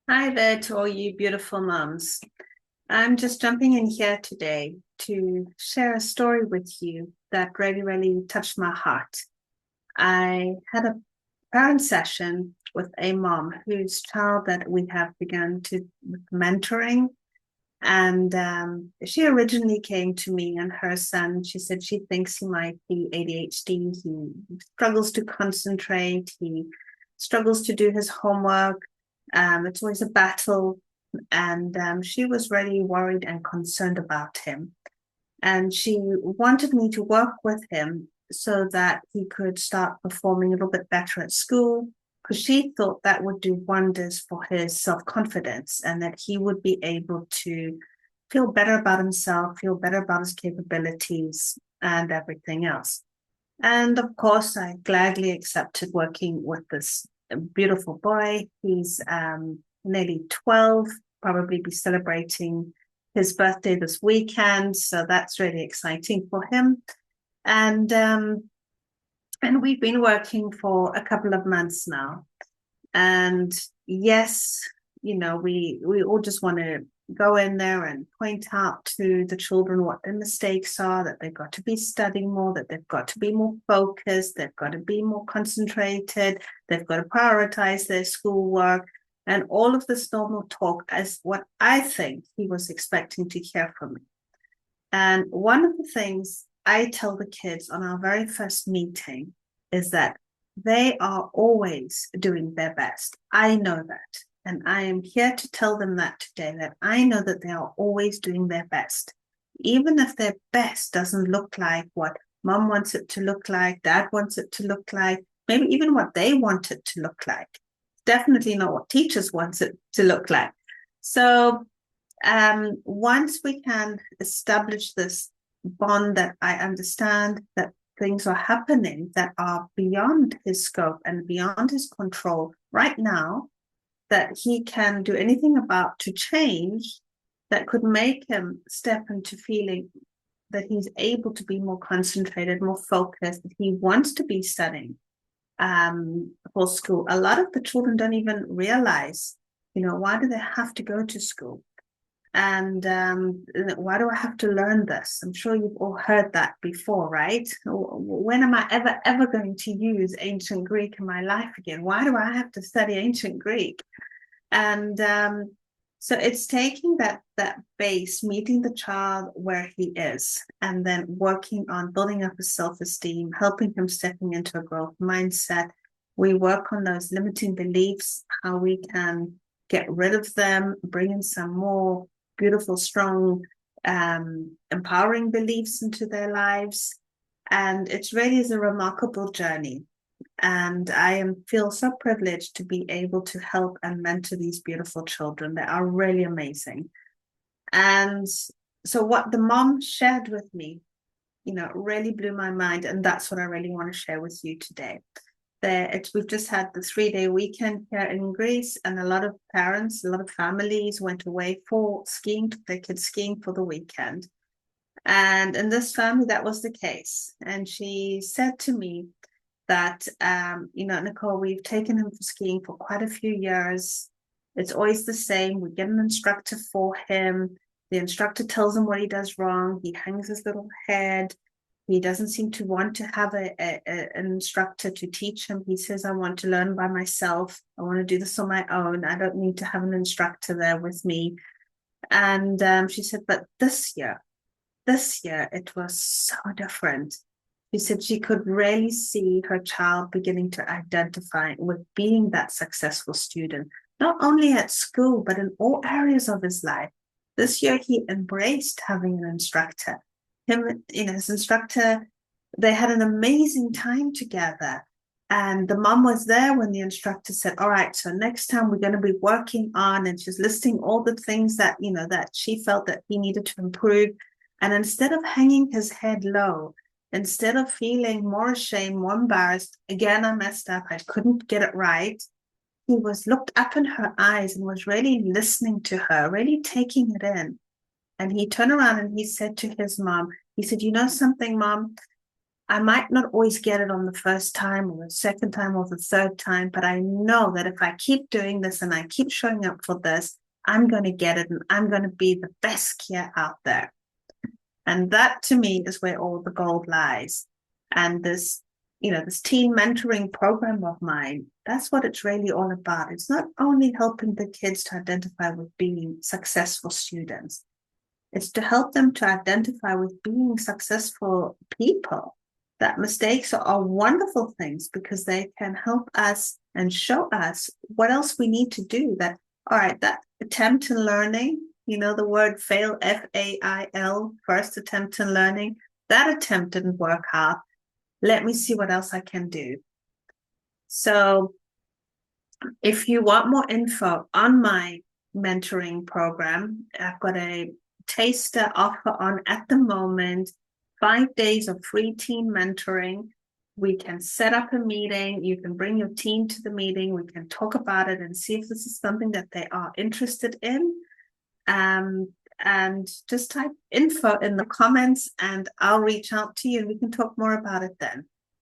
Hi there to all you beautiful mums. I'm just jumping in here today to share a story with you that really, really touched my heart. I had a parent session with a mom whose child that we have begun to mentoring. And she originally came to me and her son. She said she thinks he might be ADHD. He struggles to concentrate. He struggles to do his homework. It's always a battle. And she was really worried and concerned about him. And she wanted me to work with him so that he could start performing a little bit better at school, because she thought that would do wonders for his self confidence and that he would be able to feel better about himself, feel better about his capabilities, and everything else. And of course, I gladly accepted working with this beautiful boy. He's nearly 12, probably be celebrating his birthday this weekend. So that's really exciting for him. And um, and we've been working for a couple of months now. And yes, we all just want to go in there and point out to the children what their mistakes are, that they've got to be studying more, that they've got to be more focused, they've got to be more concentrated, they've got to prioritize their schoolwork, and all of this normal talk as what I think he was expecting to hear from me. And one of the things I tell the kids on our very first meeting is that they are always doing their best. I know that. And I am here to tell them that today, that I know that they are always doing their best. Even if their best doesn't look like what mom wants it to look like, dad wants it to look like, maybe even what they want it to look like. Definitely not what teachers want it to look like. So once we can establish this bond that I understand that things are happening that are beyond his scope and beyond his control right now, that he can do anything about to change, that could make him step into feeling that he's able to be more concentrated, more focused, that he wants to be studying for school. A lot of the children don't even realize, why do they have to go to school? And why do I have to learn this? I'm sure you've all heard that before, right? When am I ever going to use ancient Greek in my life again? Why do I have to study ancient Greek? And so it's taking that base, meeting the child where he is, and then working on building up his self-esteem, helping him stepping into a growth mindset. We work on those limiting beliefs, how we can get rid of them, bring in some more beautiful, strong, empowering beliefs into their lives. And it really is a remarkable journey. And feel so privileged to be able to help and mentor these beautiful children. They are really amazing. And so what the mom shared with me, really blew my mind. And that's what I really want to share with you today. We've just had the 3-day weekend here in Greece, and a lot of parents, a lot of families went away for skiing, took their kids skiing for the weekend. And in this family, that was the case. And she said to me, that Nicole, we've taken him for skiing for quite a few years. It's always the same. We get an instructor for him. The instructor tells him what he does wrong. He hangs his little head. He doesn't seem to want to have an instructor to teach him. He says, I want to learn by myself. I want to do this on my own. I don't need to have an instructor there with me. And she said, but this year, it was so different. She said she could really see her child beginning to identify with being that successful student, not only at school, but in all areas of his life. This year, he embraced having an instructor. His instructor, they had an amazing time together. And the mom was there when the instructor said, all right, so next time we're going to be working on, and she's listing all the things that she felt that he needed to improve. And instead of hanging his head low, instead of feeling more ashamed, more embarrassed, again, I messed up, I couldn't get it right, he was looked up in her eyes and was really listening to her, really taking it in. And he turned around and he said to his mom, he said, you know something, mom? I might not always get it on the first time or the second time or the third time, but I know that if I keep doing this and I keep showing up for this, I'm going to get it and I'm going to be the best skier out there. And that to me is where all the gold lies. And this, this teen mentoring program of mine, that's what it's really all about. It's not only helping the kids to identify with being successful students, it's to help them to identify with being successful people. That mistakes are wonderful things because they can help us and show us what else we need to do. That, all right, that attempt in learning, the word fail, F-A-I-L, first attempt in learning, that attempt didn't work out. Let me see what else I can do. So if you want more info on my mentoring program, I've got a taster offer on at the moment, 5 days of free teen mentoring. We can set up a meeting. You can bring your teen to the meeting. We can talk about it and see if this is something that they are interested in. And just type info in the comments and I'll reach out to you and we can talk more about it then.